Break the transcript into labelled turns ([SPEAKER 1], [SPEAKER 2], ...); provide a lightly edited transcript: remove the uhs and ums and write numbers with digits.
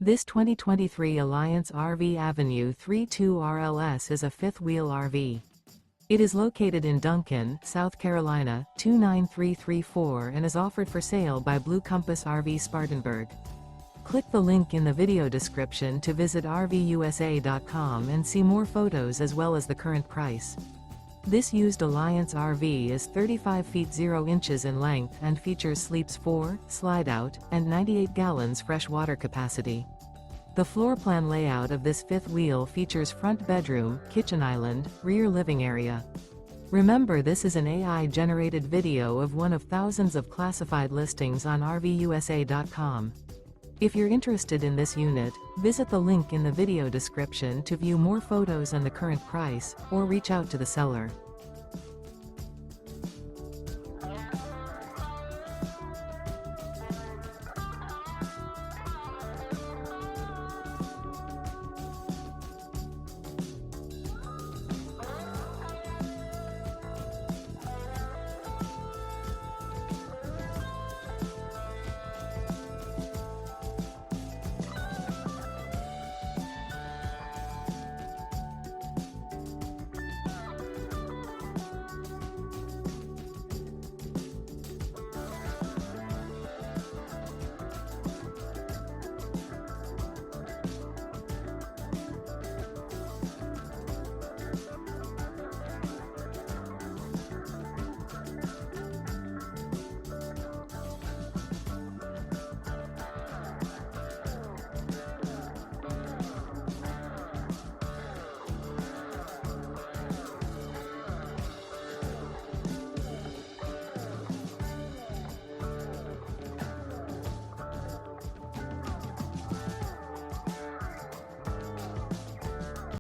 [SPEAKER 1] This 2023 Alliance RV Avenue 32 RLS is a fifth-wheel RV. It is located in Duncan, South Carolina, 29334 and is offered for sale by Blue Compass RV Spartanburg. Click the link in the video description to visit RVUSA.com and see more photos as well as the current price. This used Alliance RV is 35 feet 0 inches in length and features sleeps 4, Slideout, and 98 gallons fresh water capacity. The floor plan layout of this fifth wheel features front bedroom, kitchen island, rear living area. Remember, this is an AI-generated video of one of thousands of classified listings on RVUSA.com. If you're interested in this unit, visit the link in the video description to view more photos and the current price, or reach out to the seller.